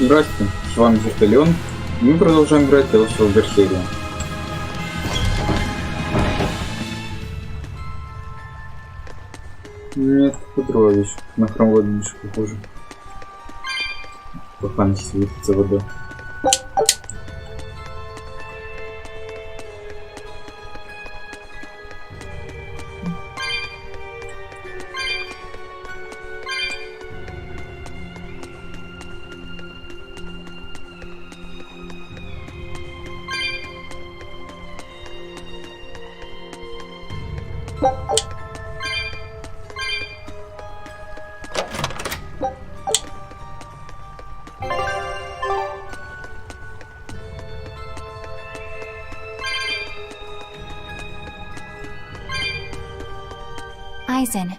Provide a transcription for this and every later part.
Здравствуйте, с вами Зеркалион, и мы продолжаем играть Tales of Berseria. Нет, это другая вещь, на хромовой больше похоже. Пока не светится вода. Eisen,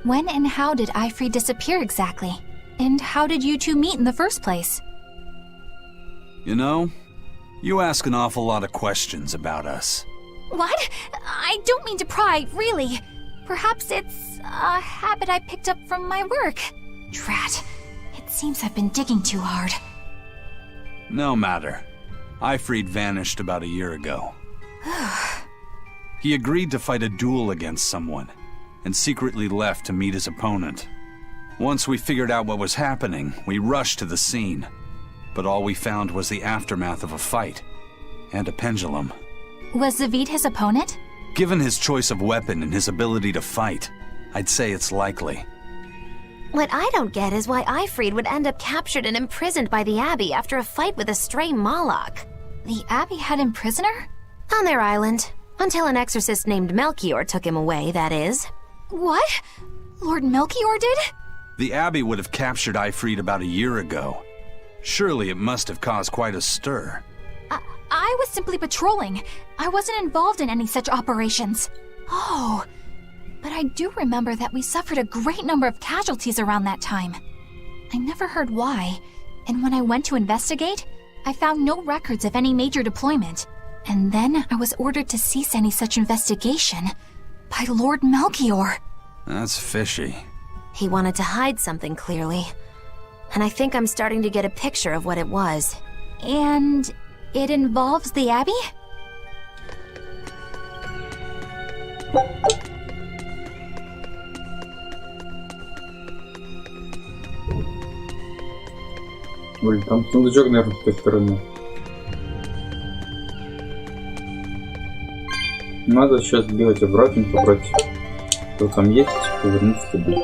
when and how did Ifrey disappear exactly? And how did you two meet in the first place? You know, you ask an awful lot of questions about us. What? I don't mean to pry, really. Perhaps it's a habit I picked up from my work. Drat. It seems I've been digging too hard. No matter. Ifried vanished about a year ago. He agreed to fight a duel against someone, and secretly left to meet his opponent. Once we figured out what was happening, we rushed to the scene. But all we found was the aftermath of a fight, and a pendulum. Was Zavid his opponent? Given his choice of weapon and his ability to fight, I'd say it's likely. What I don't get is why Ifried would end up captured and imprisoned by the Abbey after a fight with a stray Moloch. The Abbey had him prisoner? On their island. Until an exorcist named Melchior took him away, that is. What? Lord Melchior did? The Abbey would have captured Ifried about a year ago. Surely it must have caused quite a stir. I was simply patrolling. I wasn't involved in any such operations. Oh, but I do remember that we suffered a great number of casualties around that time. I never heard why, and when I went to investigate, I found no records of any major deployment. And then I was ordered to cease any such investigation by Lord Melchior. That's fishy. He wanted to hide something, clearly. And I think I'm starting to get a picture of what it was. And it involves the Abbey? Блин, там сундучок, наверное, с той стороны. Надо сейчас бегать обратно, собрать, что там есть, повернуться туда.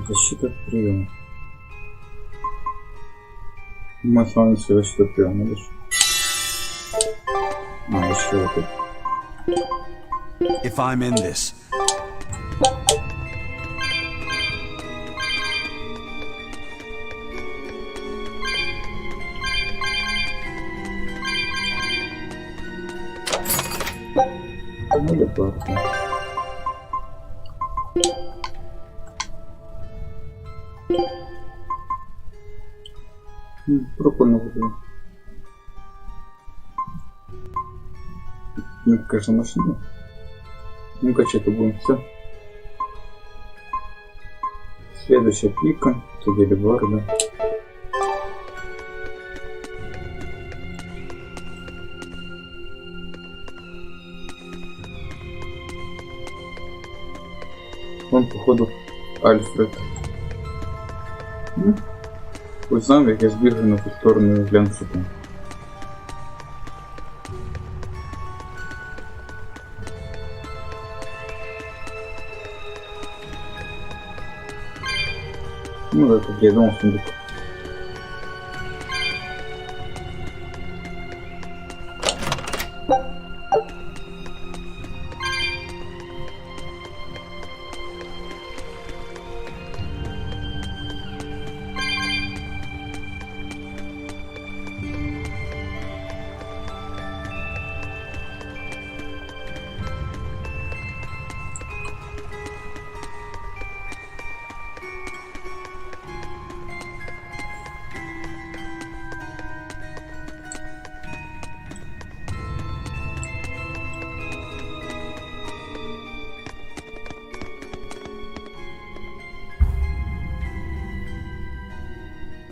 Защита приема. Мы с вами все защита приема, видишь? Еще вот тут. If I'm in this, Надо просто. Прикольно выглядит. Ну, конечно, машина. Ну, качать это будем все. Следующая пика. Тудели города. Он, походу, Альфред. Узнаем, як я збігаю на ту сторону глянцеву. Ну да, как я думал, сундук.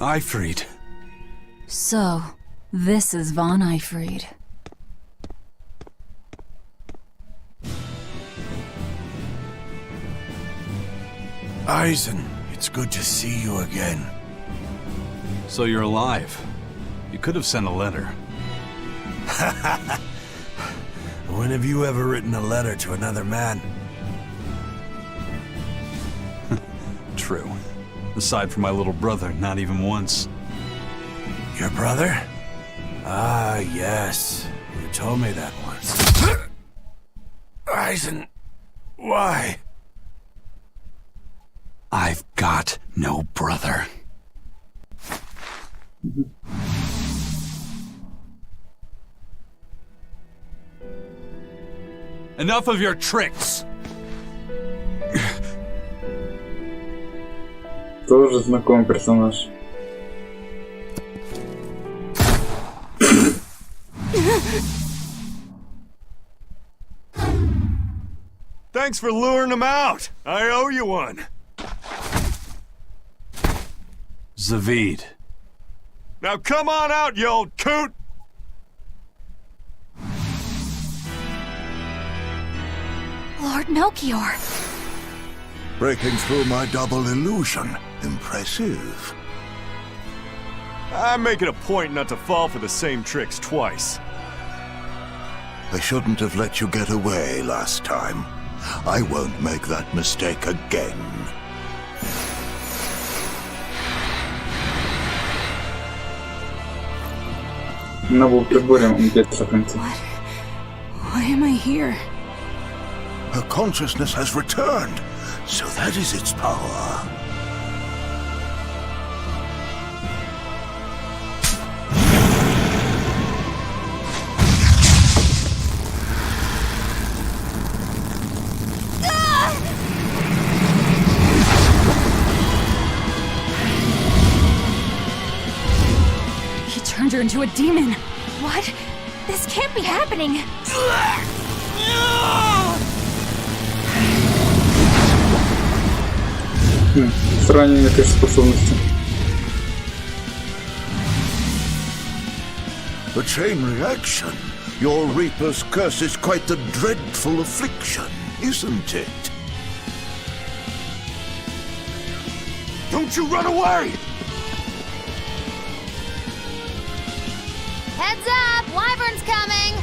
Eyfried. So, this is Von Eyfried. Eisen, it's good to see you again. So you're alive. You could have sent a letter. When have you ever written a letter to another man? True. Aside from my little brother, not even once. Your brother? Ah, yes. You told me that once. Eisen, why? I've got no brother. Enough of your tricks! Тоже знакомый персонаж. Thanks for luring him out. I owe you one. Zavid. Now come on out, you old coot! Lord Melchior. Breaking through my double illusion. Impressive. I make it a point not to fall for the same tricks twice. I shouldn't have let you get away last time. I won't make that mistake again. На был приборе он где-то сохранится. Why am I here? Her consciousness has returned, so that is its power. He turned her into a demon. What? This can't be happening. Сравнение этой способности. A chain reaction. Your Reaper's curse is quite the dreadful affliction, isn't it? Don't you run away! Heads up! Wyvern's coming!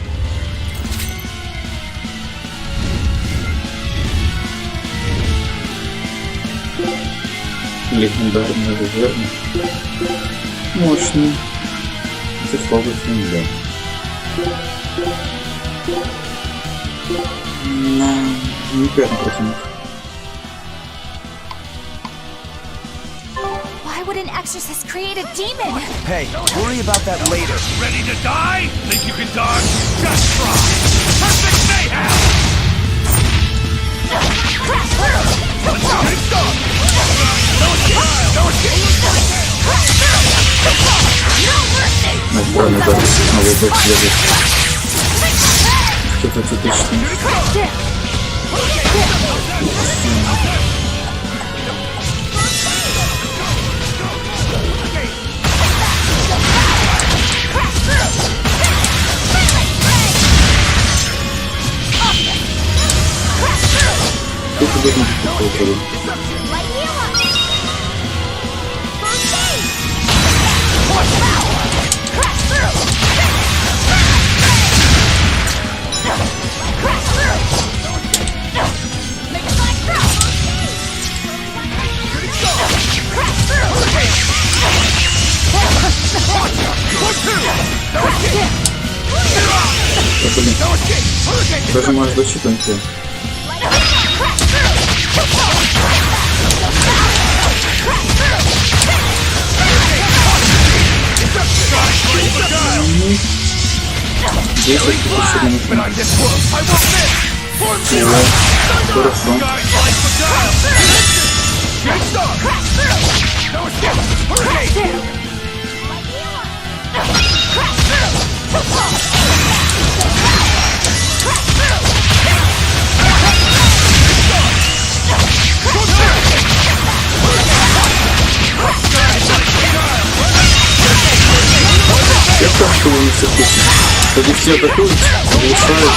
Легендарный верно. Мощный. Заслуженный, да. Неприятный противник. Why would an exorcist create a demon? Hey, worry about that later. Ready to die? Think you can dodge? Just try! Perfect mayhem! Crash through! Let's go! Get started! No escape! No escape! No mercy! Буквально запись новый бэк следует. Что-то типичное. Тут должен быть какой-то. Даже можешь досчитать. что вы не цепите. Вроде все атакуют, оглушают.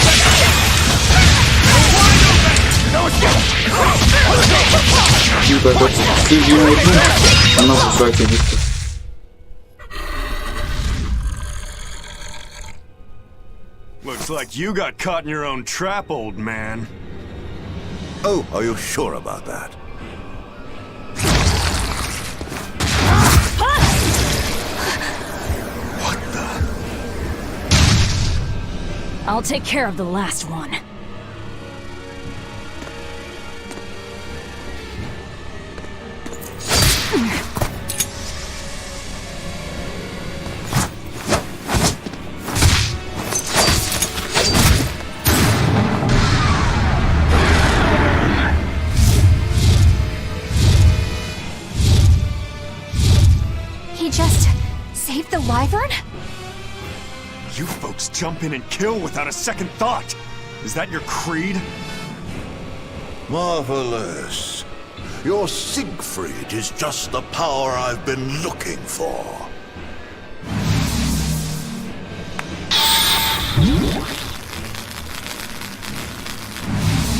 Ну так вот, ты ее одну, она оглушает быстро. Looks like you got caught in your own trap, old man. Oh, are you sure about that? What the? I'll take care of the last one. He just saved the wyvern? You folks jump in and kill without a second thought. Is that your creed? Marvelous. Your Siegfried is just the power I've been looking for.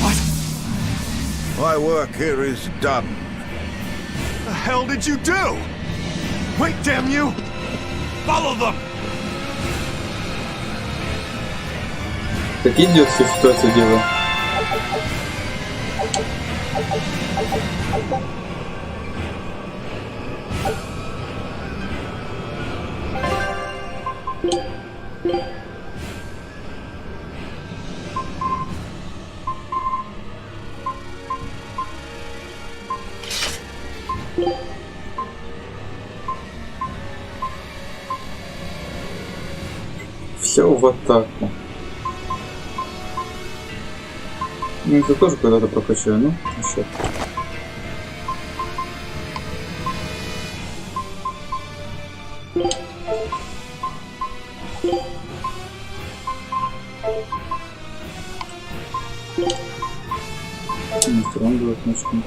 What? My work here is done. The hell did you do? Wait, damn you! Follow them! Так идет всю ситуацию дело. Все в атаку. Ну, это тоже когда-то прокачаю, ну, еще. Стран будет начнем.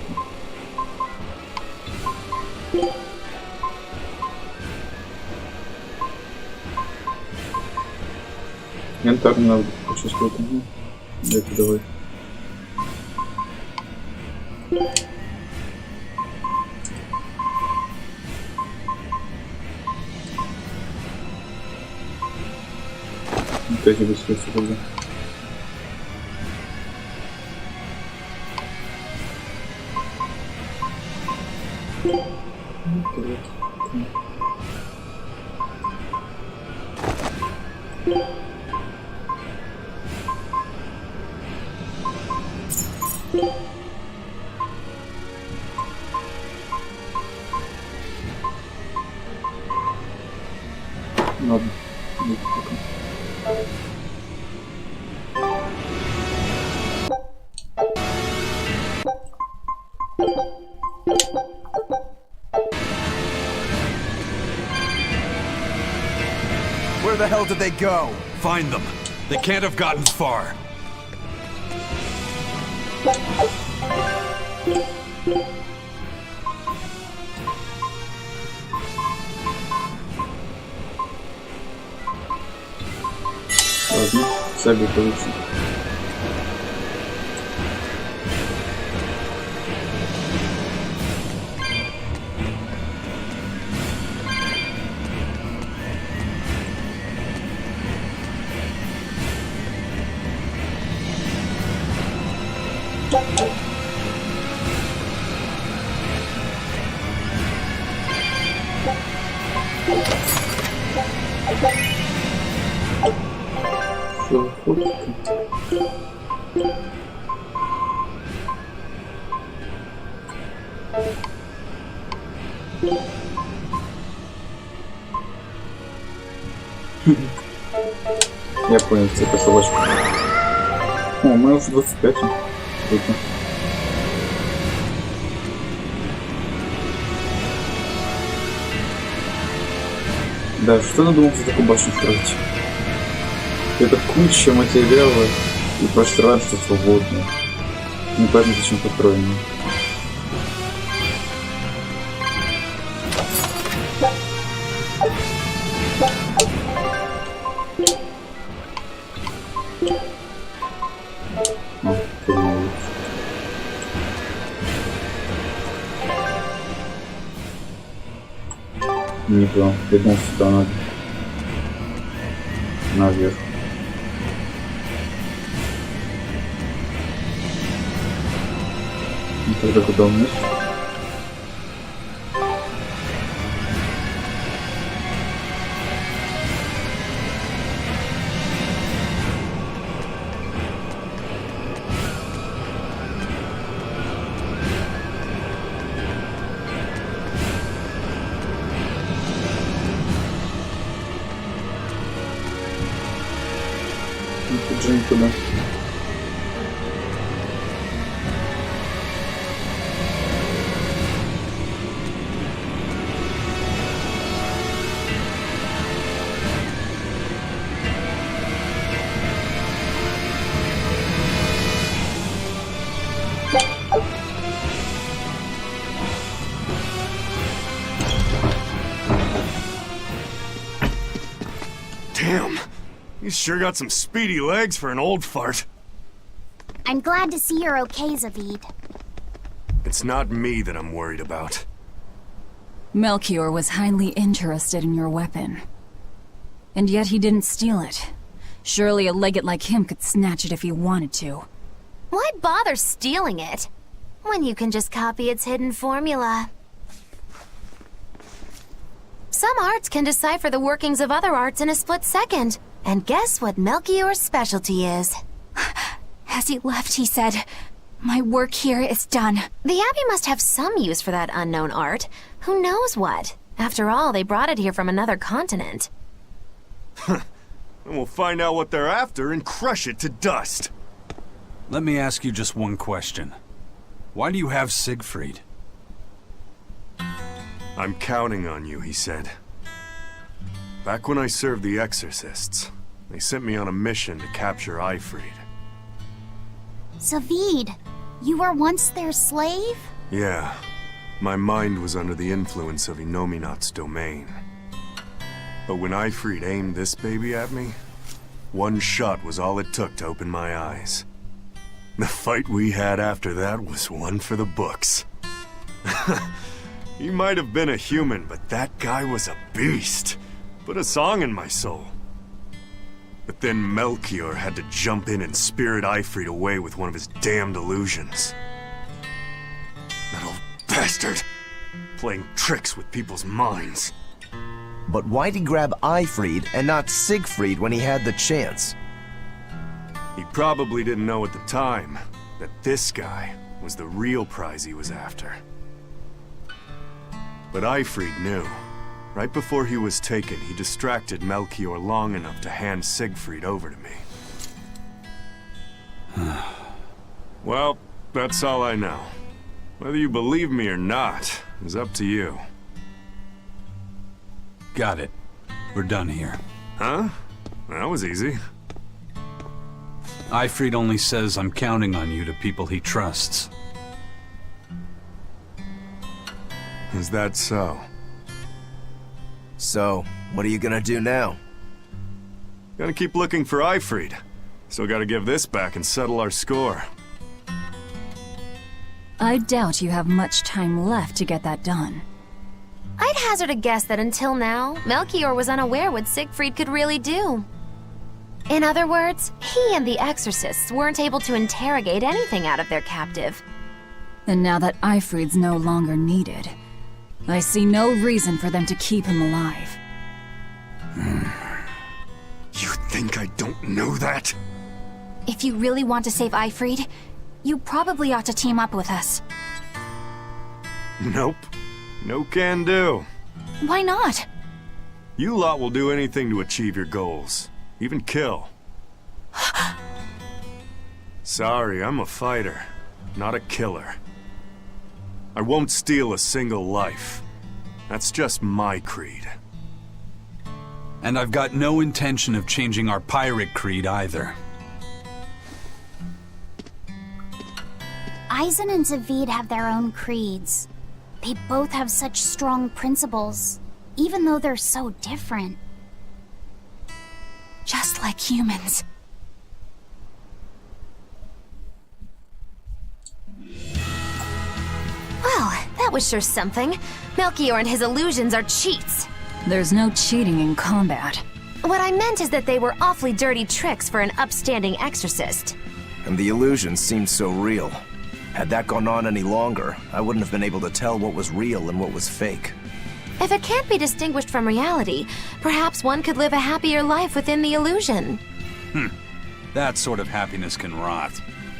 Янтарь надо почувствовать. Это давай. Опять быстрее сюда. Ладно, будет пока. Where the hell did they go? Find them. They can't have gotten far. Ладно, сами получится. Что выходит? Я понял, это собачка. О, мы уже 25. Круто. Да, что надумал за такую башню строить? Это куча материала и пространство свободное. Непонятно, зачем построено. Не то. Я думал, сюда надо. Наверх. И тогда куда вниз? Тут же никуда. Damn. He's sure got some speedy legs for an old fart. I'm glad to see you're okay, Zavid. It's not me that I'm worried about. Melchior was highly interested in your weapon. And yet he didn't steal it. Surely a legate like him could snatch it if he wanted to. Why bother stealing it when you can just copy its hidden formula? Some arts can decipher the workings of other arts in a split second. And guess what Melchior's specialty is? As he left, he said, "My work here is done." The Abbey must have some use for that unknown art. Who knows what? After all, they brought it here from another continent. And we'll find out what they're after and crush it to dust. Let me ask you just one question. Why do you have Siegfried? I'm counting on you, he said. Back when I served the Exorcists, they sent me on a mission to capture Eifried. Zavid, you were once their slave? Yeah. My mind was under the influence of Inominat's domain. But when Eifried aimed this baby at me, one shot was all it took to open my eyes. The fight we had after that was one for the books. He might have been a human, but that guy was a beast. Put a song in my soul. But then Melchior had to jump in and spirit Eifried away with one of his damned illusions. That old bastard! Playing tricks with people's minds. But why'd he grab Eifried and not Siegfried when he had the chance? He probably didn't know at the time that this guy was the real prize he was after. But Eifried knew. Right before he was taken, he distracted Melchior long enough to hand Siegfried over to me. Well, that's all I know. Whether you believe me or not is up to you. Got it. We're done here. Huh? That was easy. Eifried only says I'm counting on you to people he trusts. Is that so? So, what are you gonna do now? Gonna keep looking for Eifried. Still gotta give this back and settle our score. I doubt you have much time left to get that done. I'd hazard a guess that until now, Melchior was unaware what Siegfried could really do. In other words, he and the Exorcists weren't able to interrogate anything out of their captive. And now that Eifried's no longer needed, I see no reason for them to keep him alive. You think I don't know that? If you really want to save Eifried, you probably ought to team up with us. Nope. No can do. Why not? You lot will do anything to achieve your goals. Even kill. Sorry, I'm a fighter, not a killer. I won't steal a single life. That's just my creed. And I've got no intention of changing our pirate creed either. Eisen and Zavid have their own creeds. They both have such strong principles, even though they're so different. Just like humans. Well, that was sure something. Melchior and his illusions are cheats. There's no cheating in combat. What I meant is that they were awfully dirty tricks for an upstanding exorcist. And the illusion seemed so real. Had that gone on any longer, I wouldn't have been able to tell what was real and what was fake. If it can't be distinguished from reality, perhaps one could live a happier life within the illusion. That sort of happiness can rot.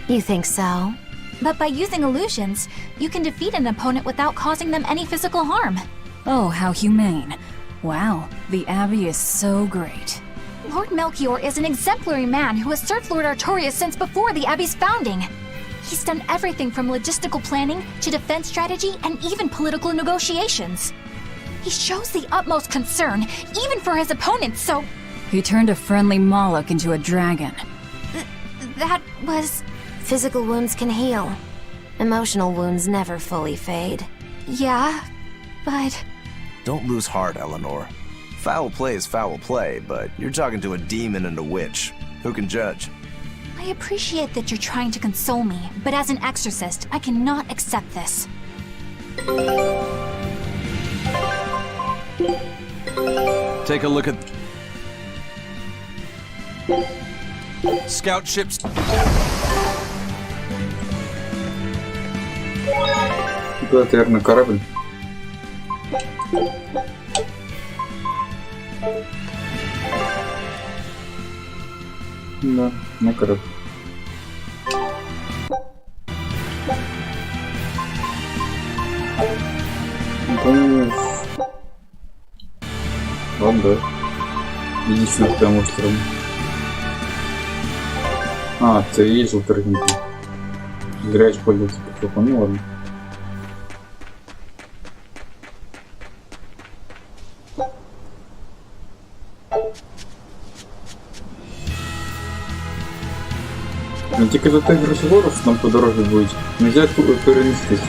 You think so? But by using illusions, you can defeat an opponent without causing them any physical harm. Oh, how humane. Wow, the Abbey is so great. Lord Melchior is an exemplary man who has served Lord Artorias since before the Abbey's founding. He's done everything from logistical planning to defense strategy and even political negotiations. He shows the utmost concern, even for his opponents, so... He turned a friendly Moloch into a dragon. That was... Physical wounds can heal. Emotional wounds never fully fade. Yeah, but... Don't lose heart, Eleanor. Foul play is foul play, but you're talking to a demon and a witch. Who can judge? I appreciate that you're trying to console me, but as an exorcist, I cannot accept this. Take a look at... Scout ships... Куда-то, наверное, корабль. Да, на корабль. По-моему, ладно, да. Единственное, кто может сторону. А, ты видел торгники. Зря использоваться потоком, ну ладно. Ну тільки за тих розговорів, що там по дорозі будуть, нельзя перенестись.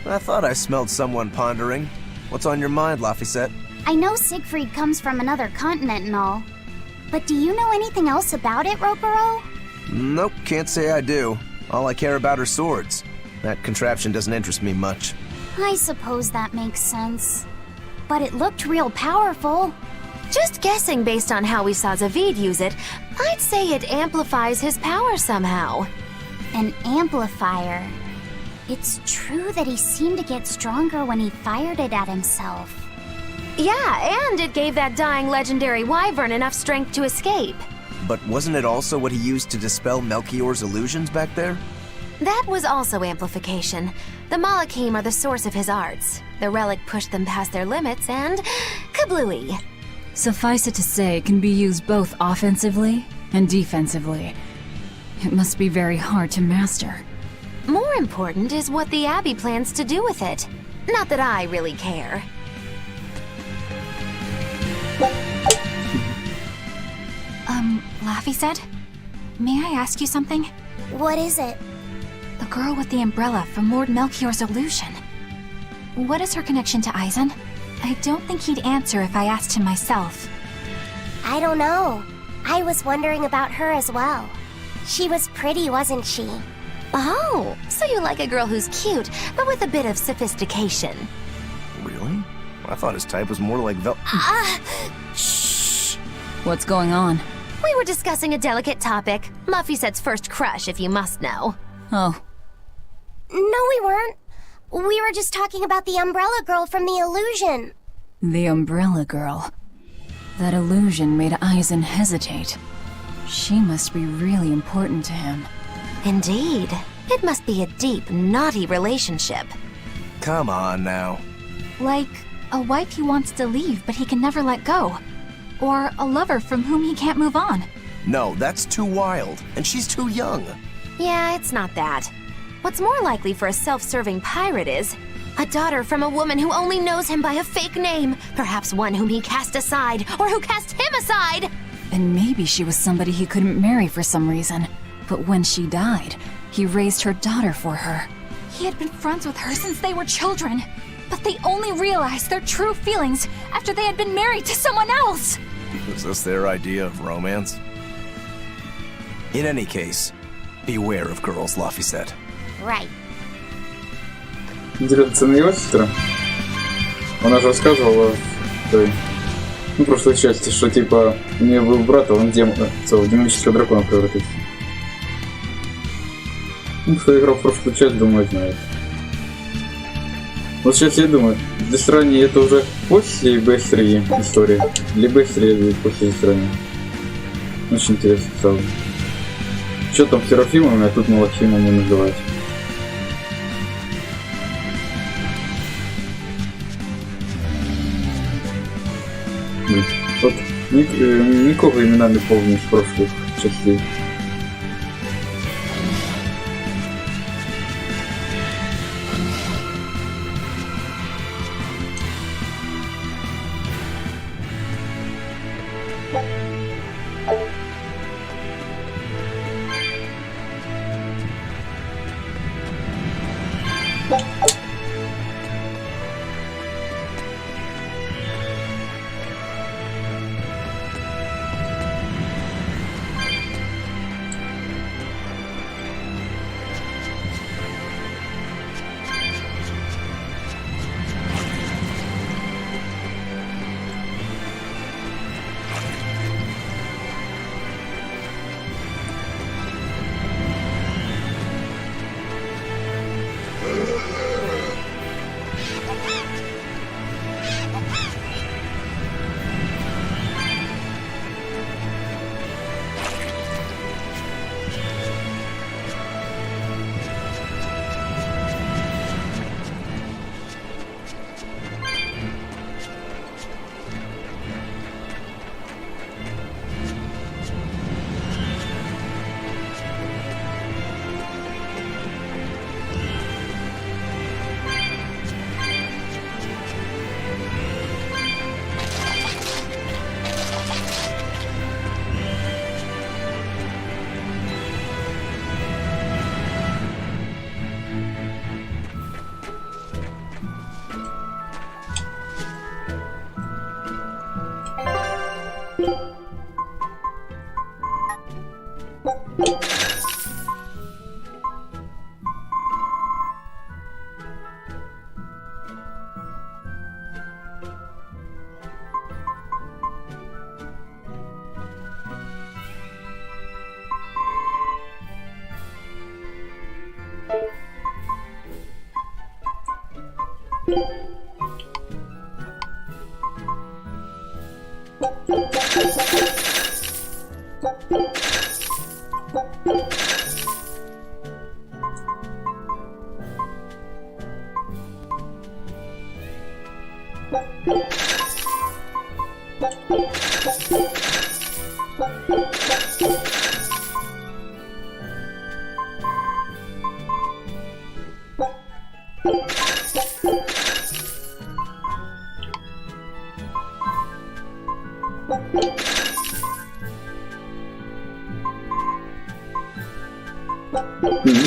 I thought I smelled someone pondering. What's on your mind, Laphicet? I know Siegfried comes from another continent and all. But do you know anything else about it, Ropero? Nope, can't say I do. All I care about are swords. That contraption doesn't interest me much. I suppose that makes sense. But it looked real powerful. Just guessing based on how we saw Zavid use it, I'd say it amplifies his power somehow. An amplifier. It's true that he seemed to get stronger when he fired it at himself. Yeah, and it gave that dying legendary wyvern enough strength to escape. But wasn't it also what he used to dispel Melchior's illusions back there? That was also amplification. The Malachim are the source of his arts. The relic pushed them past their limits and... kablooey! Suffice it to say, it can be used both offensively and defensively. It must be very hard to master. More important is what the Abbey plans to do with it. Not that I really care. Laphicet? May I ask you something? What is it? The girl with the umbrella from Lord Melchior's illusion. What is her connection to Eisen? I don't think he'd answer if I asked him myself. I don't know. I was wondering about her as well. She was pretty, wasn't she? Oh, so you like a girl who's cute, but with a bit of sophistication. Really? I thought his type was more like Shh! What's going on? We were discussing a delicate topic. Laphicet's first crush, if you must know. Oh. No, we weren't. We were just talking about the umbrella girl from the illusion. The umbrella girl. That illusion made Eisen hesitate. She must be really important to him. Indeed. It must be a deep, naughty relationship. Come on now. Like a wife he wants to leave but he can never let go. Or a lover from whom he can't move on. No, that's too wild, and she's too young. Yeah, it's not that. What's more likely for a self-serving pirate is a daughter from a woman who only knows him by a fake name, perhaps one whom he cast aside, or who cast him aside! And maybe she was somebody he couldn't marry for some reason. But when she died, he raised her daughter for her. He had been friends with her since they were children, but they only realized their true feelings after they had been married to someone else. Is this their idea of romance? In any case, beware of girls, Luffy said. Right. Интересно, це не його сестра? Вона ж розказувала в той, ну, прошлой части, что типа у нее был брат, а он в демонического дракона превратился. Ну, кто играл в прошлую часть, думаю, знает. Вот сейчас я думаю, Берсерия это уже после Берсерии история, или Берсерия после Берсерии. Очень интересно стало. Что там с Серафимами, а тут Малахимами называть. Вот никого имена не помню с прошлых частей.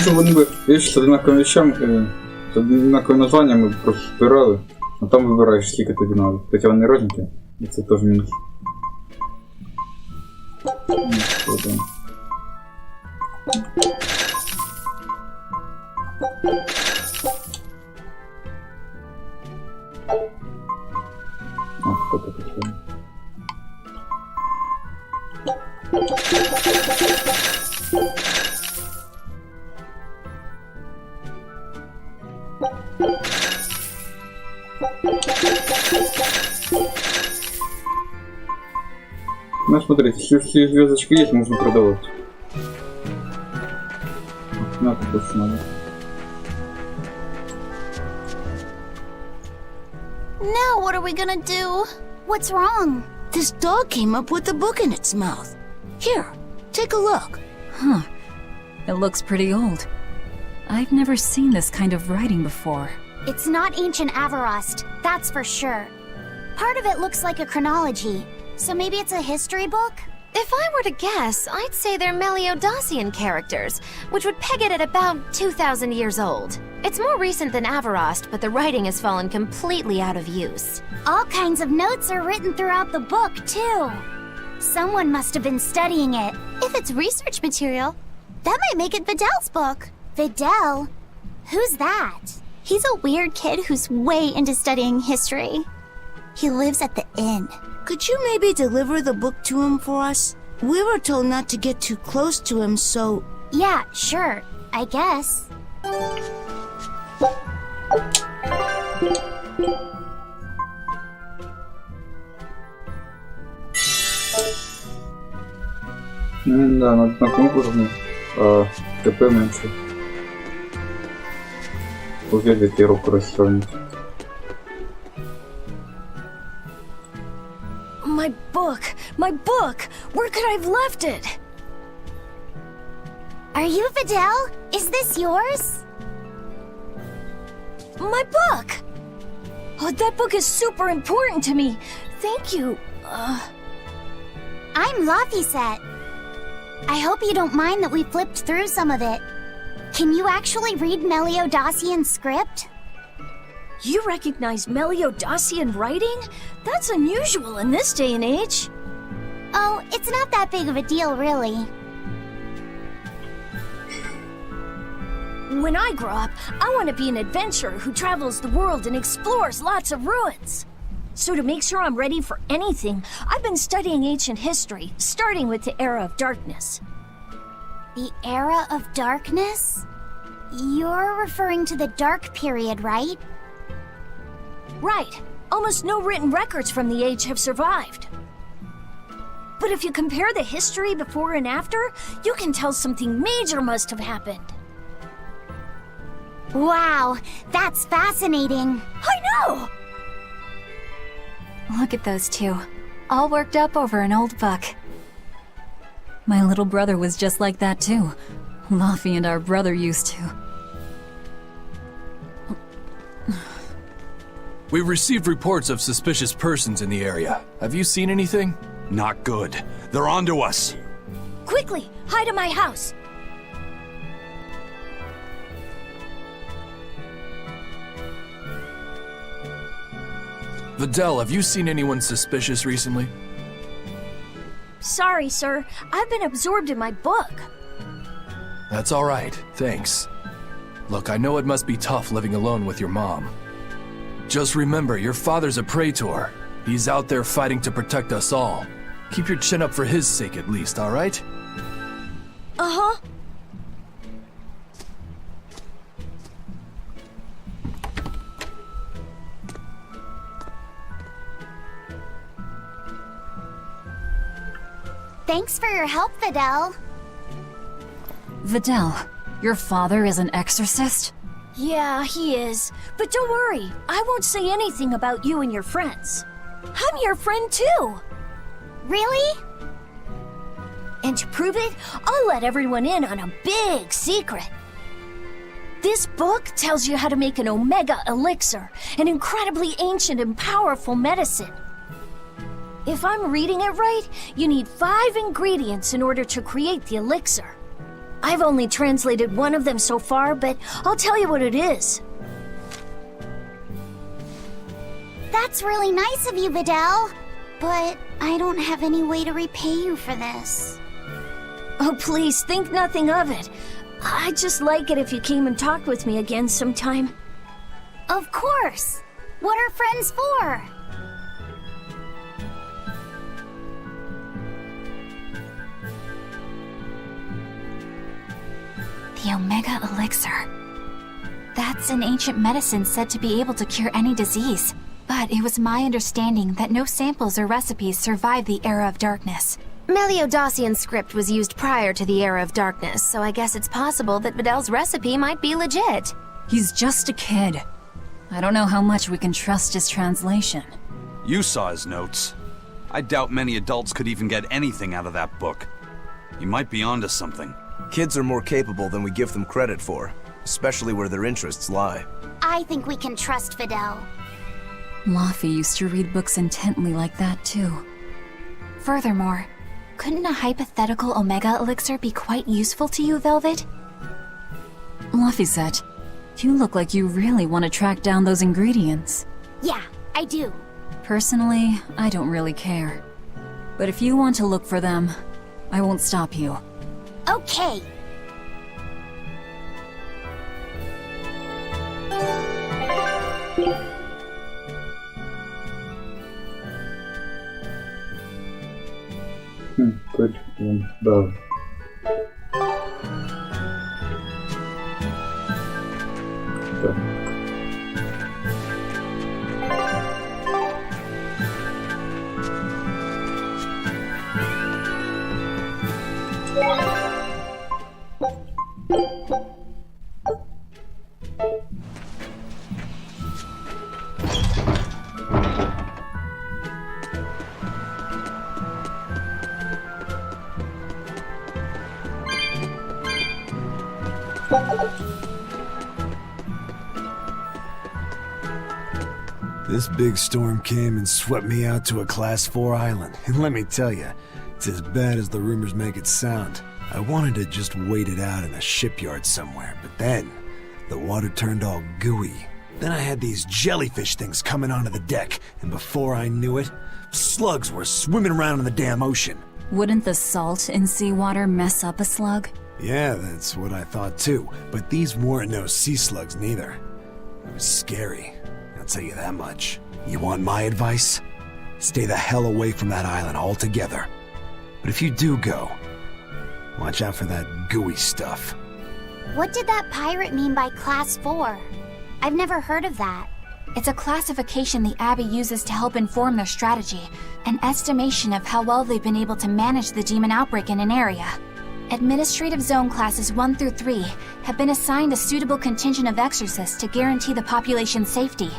Ну, вони би вещи з однаковими вещами, з однаковим названням ми просто збирали, а там вибираєш, скільки тобі надо. Хоча вони різні, і це теж мінус. Що там? А, хто таке чого? Ну, смотрите, если все звездочки есть, можно продавать. Надо посмотреть. Now what are we gonna do? What's wrong? This dog came up with a book in its mouth. Here, take a look. Huh. It looks pretty old. I've never seen this kind of writing before. It's not ancient Avarost, that's for sure. Part of it looks like a chronology, so maybe it's a history book? If I were to guess, I'd say they're Meliodosian characters, which would peg it at about 2,000 years old. It's more recent than Avarost, but the writing has fallen completely out of use. All kinds of notes are written throughout the book, too. Someone must have been studying it. If it's research material, that might make it Videl's book. Videl? Who's that? He's a weird kid who's way into studying history. He lives at the inn. Could you maybe deliver the book to him for us? We were told not to get too close to him, so... Yeah, sure. I guess. Да, на таком уровне ТП меньше. Увидите руку расстроить. My book! My book! Where could I have left it? Are you Videl? Is this yours? My book! Oh, that book is super important to me. Thank you. I'm Laphicet. I hope you don't mind that we flipped through some of it. Can you actually read Meliodacian script? You recognize Meliodacian writing? That's unusual in this day and age. Oh, it's not that big of a deal, really. When I grow up, I want to be an adventurer who travels the world and explores lots of ruins. So to make sure I'm ready for anything, I've been studying ancient history, starting with the Era of Darkness. The Era of Darkness? You're referring to the Dark Period, right? Right. Almost no written records from the age have survived. But if you compare the history before and after, you can tell something major must have happened. Wow, that's fascinating. I know! Look at those two, all worked up over an old book. My little brother was just like that too. Laffy and our brother used to. We've received reports of suspicious persons in the area. Have you seen anything? Not good. They're onto us. Quickly, hide in my house. Videl, have you seen anyone suspicious recently? Sorry, sir. I've been absorbed in my book. That's all right, thanks. Look, I know it must be tough living alone with your mom. Just remember, your father's a praetor. He's out there fighting to protect us all. Keep your chin up for his sake at least, all right? Uh-huh. Thanks for your help, Videl. Videl, your father is an exorcist? Yeah, he is. But don't worry, I won't say anything about you and your friends. I'm your friend too! Really? And to prove it, I'll let everyone in on a big secret. This book tells you how to make an Omega Elixir, an incredibly ancient and powerful medicine. If I'm reading it right, you need 5 ingredients in order to create the elixir. I've only translated one of them so far, but I'll tell you what it is. That's really nice of you, Videl. But I don't have any way to repay you for this. Oh, please, think nothing of it. I'd just like it if you came and talked with me again sometime. Of course! What are friends for? The Omega Elixir. That's an ancient medicine said to be able to cure any disease. But it was my understanding that no samples or recipes survived the Era of Darkness. Meliodacian script was used prior to the Era of Darkness, so I guess it's possible that Videl's recipe might be legit. He's just a kid. I don't know how much we can trust his translation. You saw his notes. I doubt many adults could even get anything out of that book. He might be onto something. Kids are more capable than we give them credit for, especially where their interests lie. I think we can trust Videl. Laffy used to read books intently like that too. Furthermore, couldn't a hypothetical Omega Elixir be quite useful to you, Velvet? Laphicet, you look like you really want to track down those ingredients. Yeah, I do. Personally, I don't really care. But if you want to look for them, I won't stop you. Okay. Put in both. This big storm came and swept me out to a Class 4 island, and let me tell you, it's as bad as the rumors make it sound. I wanted to just wait it out in a shipyard somewhere, but then the water turned all gooey. Then I had these jellyfish things coming onto the deck, and before I knew it, slugs were swimming around in the damn ocean. Wouldn't the salt in seawater mess up a slug? Yeah, that's what I thought too, but these weren't no sea slugs neither. It was scary, I'll tell you that much. You want my advice? Stay the hell away from that island altogether. But if you do go, watch out for that gooey stuff. What did that pirate mean by Class 4? I've never heard of that. It's a classification the Abbey uses to help inform their strategy, an estimation of how well they've been able to manage the demon outbreak in an area. Administrative Zone Classes 1 through 3 have been assigned a suitable contingent of exorcists to guarantee the population's safety.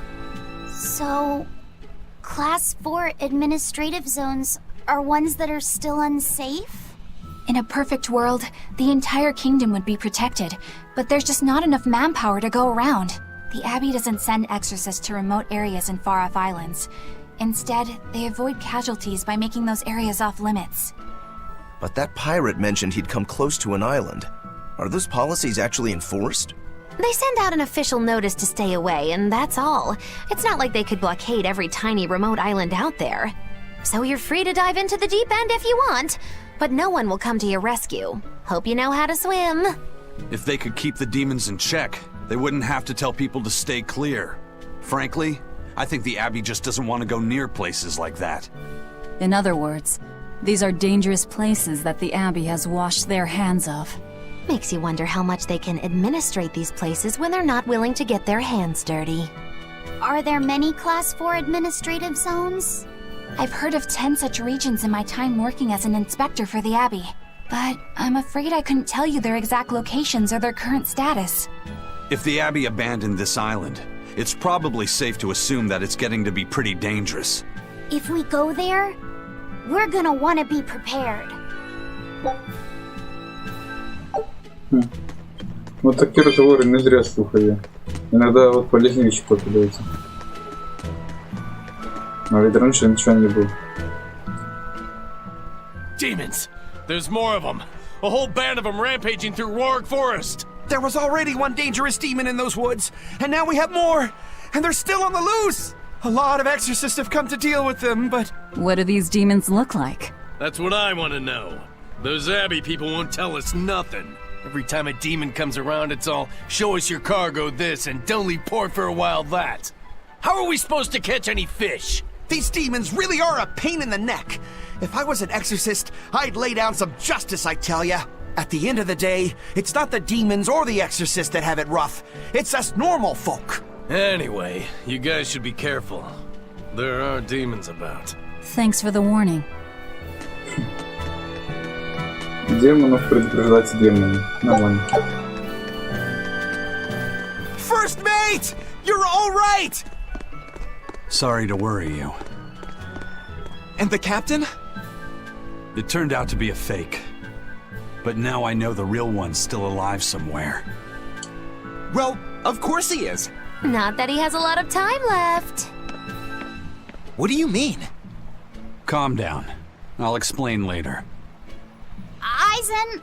So, Class 4 administrative zones are ones that are still unsafe? In a perfect world, the entire kingdom would be protected, but there's just not enough manpower to go around. The Abbey doesn't send exorcists to remote areas and far-off islands. Instead, they avoid casualties by making those areas off-limits. But that pirate mentioned he'd come close to an island. Are those policies actually enforced? They send out an official notice to stay away, and that's all. It's not like they could blockade every tiny remote island out there. So you're free to dive into the deep end if you want, but no one will come to your rescue. Hope you know how to swim. If they could keep the demons in check, they wouldn't have to tell people to stay clear. Frankly, I think the Abbey just doesn't want to go near places like that. In other words, these are dangerous places that the Abbey has washed their hands of. Makes you wonder how much they can administrate these places when they're not willing to get their hands dirty. Are there many Class 4 administrative zones? I've heard of 10 such regions in my time working as an inspector for the Abbey, but I'm afraid I couldn't tell you their exact locations or their current status. If the Abbey abandoned this island, it's probably safe to assume that it's getting to be pretty dangerous. If we go there, we're gonna want to be prepared. Вот такие разговоры не зря слухаю. Иногда вот полезные вещи попадаются. А ведь раньше ничего не было. Demons! There's more of them! A whole band of them rampaging through Roaring Forest! There was already one dangerous demon in those woods, and now we have more! And they're still on the loose! A lot of exorcists have come to deal with them, but... What do these demons look like? That's what I want to know. Those Abbey people won't tell us nothing. Every time a demon comes around, it's all, show us your cargo this, and don't leave port for a while that. How are we supposed to catch any fish? These demons really are a pain in the neck. If I was an exorcist, I'd lay down some justice, I tell ya. At the end of the day, it's not the demons or the exorcists that have it rough. It's us normal folk. Anyway, you guys should be careful. There are demons about. Thanks for the warning. Демонов предупреждать демонов. Нормально. First mate! You're all right! Sorry to worry you. And the captain? It turned out to be a fake. But now I know the real one's still alive somewhere. Well, of course he is. Not that he has a lot of time left. What do you mean? Calm down. I'll explain later. Aizen!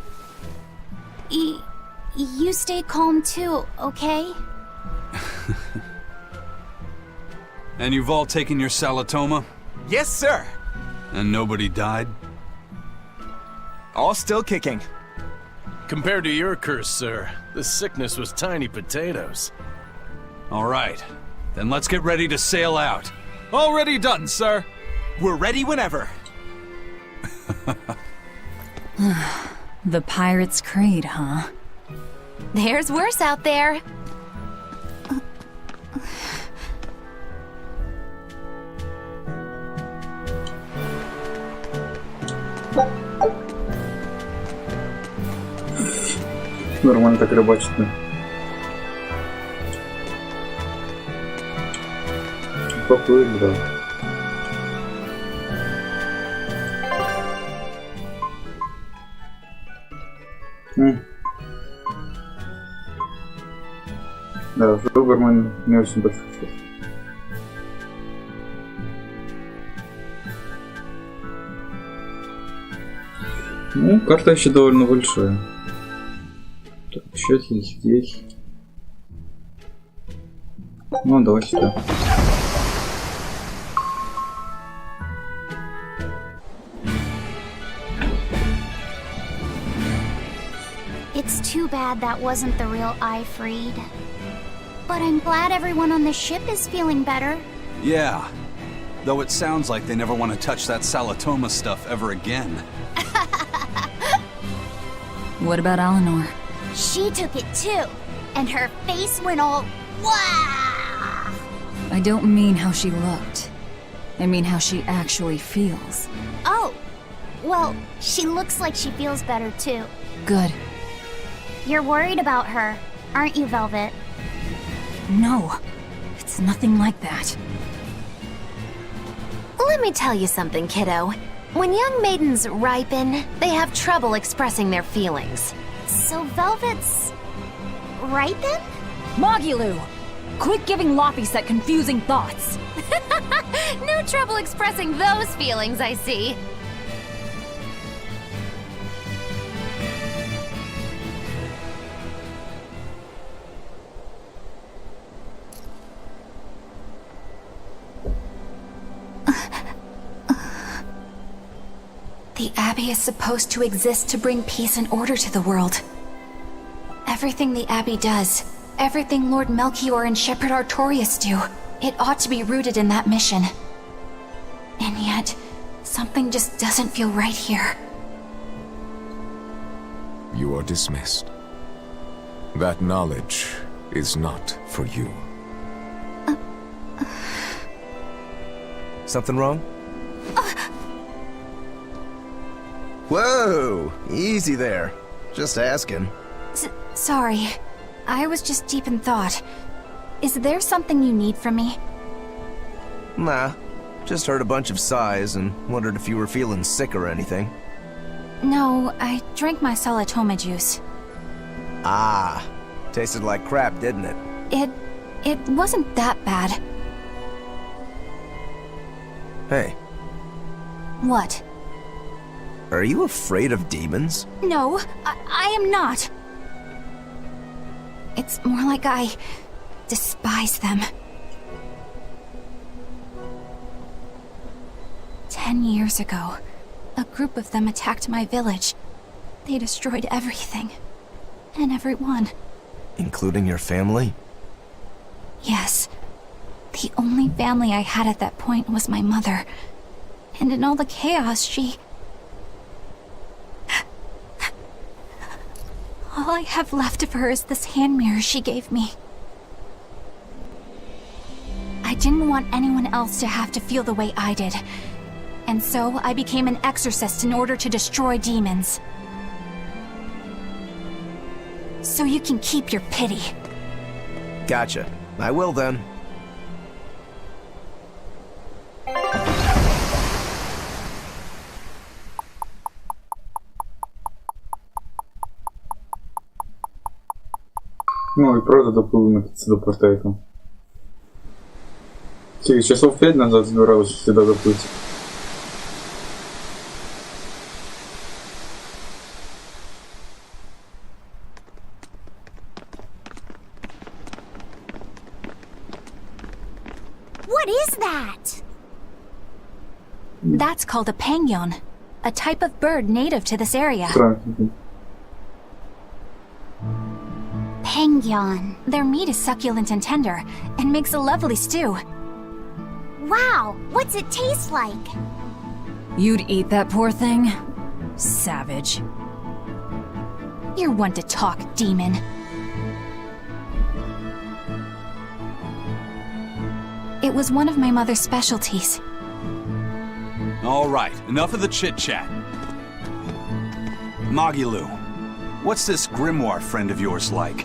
You stay calm too, okay? And you've all taken your Salatoma? Yes, sir. And nobody died? All still kicking. Compared to your curse, sir, this sickness was tiny potatoes. All right. Then let's get ready to sail out. Already done, sir. We're ready whenever. The Pirate's Creed, huh? There's worse out there. Нормально так рыбачит. Поплыли, да. Да, выбор мой не очень подходит. Ну, карта еще довольно большая. Так, еще здесь. Ну, давай сюда. It's too bad that wasn't the real I freed. But I'm glad everyone on the ship is feeling better. Yeah. Though it sounds like they never want to touch that Salatoma stuff ever again. What about Eleanor? She took it too, and her face went all wow. I don't mean how she looked. I mean how she actually feels. Oh, well, she looks like she feels better too. Good. You're worried about her, aren't you, Velvet? No, it's nothing like that. Let me tell you something, kiddo. When young maidens ripen, they have trouble expressing their feelings. So Velvet's right then? Mogilu! Quit giving Laphicet confusing thoughts! No trouble expressing those feelings, I see. The Abbey is supposed to exist to bring peace and order to the world. Everything the Abbey does, everything Lord Melchior and Shepherd Artorius do, it ought to be rooted in that mission. And yet, something just doesn't feel right here. You are dismissed. That knowledge is not for you. Something wrong? Whoa! Easy there. Just asking. Sorry. I was just deep in thought. Is there something you need from me? Nah. Just heard a bunch of sighs and wondered if you were feeling sick or anything. No, I drank my Salatoma juice. Ah. Tasted like crap, didn't it? It wasn't that bad. Hey. What? Are you afraid of demons? No, I am not. It's more like I despise them. 10 years ago, a group of them attacked my village. They destroyed everything. And everyone. Including your family? Yes. The only family I had at that point was my mother. And in all the chaos, she... All I have left of her is this hand mirror she gave me. I didn't want anyone else to have to feel the way I did. And so I became an exorcist in order to destroy demons. So you can keep your pity. Gotcha. I will then. Ну и правда доплыл наконец-то до порта этого. Часов 5 назад собирался сюда доплыть. What is that? That's called a pangyon, a type of bird native to this area. Pangyon. Their meat is succulent and tender, and makes a lovely stew. Wow, what's it taste like? You'd eat that poor thing? Savage. You're one to talk, demon. It was one of my mother's specialties. All right, enough of the chit-chat. Magilu, what's this grimoire friend of yours like?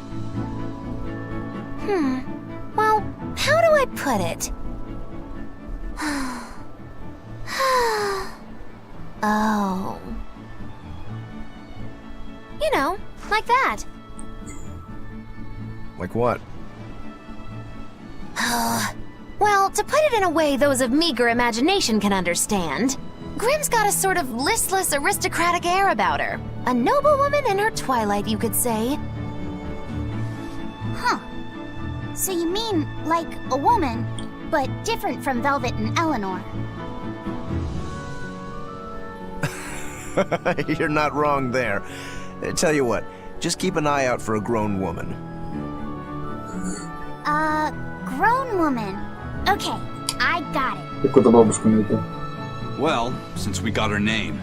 Well, how do I put it? Oh. You know, like that. Like what? Well, to put it in a way those of meager imagination can understand, Grimm's got a sort of listless, aristocratic air about her. A noble woman in her twilight, you could say. Huh. So you mean like a woman, but different from Velvet and Eleanor. You're not wrong there. Tell you what, just keep an eye out for a grown woman. Grown woman. Okay, I got it. Какую-то бабушку найти. Well, since we got her name,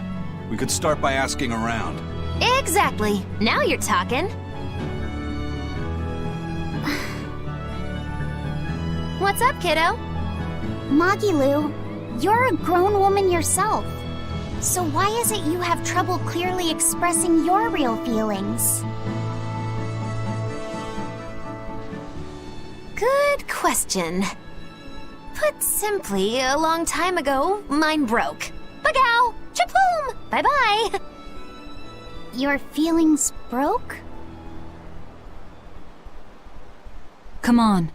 we could start by asking around. Exactly. Now you're talking. What's up, kiddo? Magilu, you're a grown woman yourself. So why is it you have trouble clearly expressing your real feelings? Good question. Put simply, a long time ago, mine broke. Bagow! Chapoom! Bye-bye! Your feelings broke? Come on.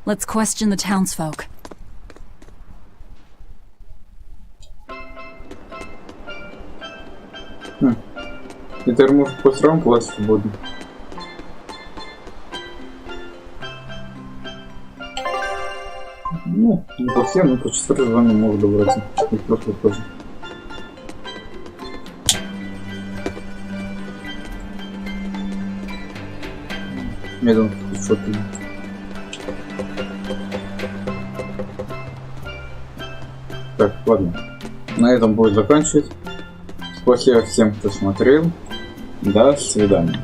Let's question the townsfolk. Теперь может по срам платить свободно. Ну, не по всем, но по 4 званиям могут добраться. Их просто тоже. Я думаю, что ты. Так, ладно. На этом будет заканчивать. Спасибо всем, кто смотрел. До свидания.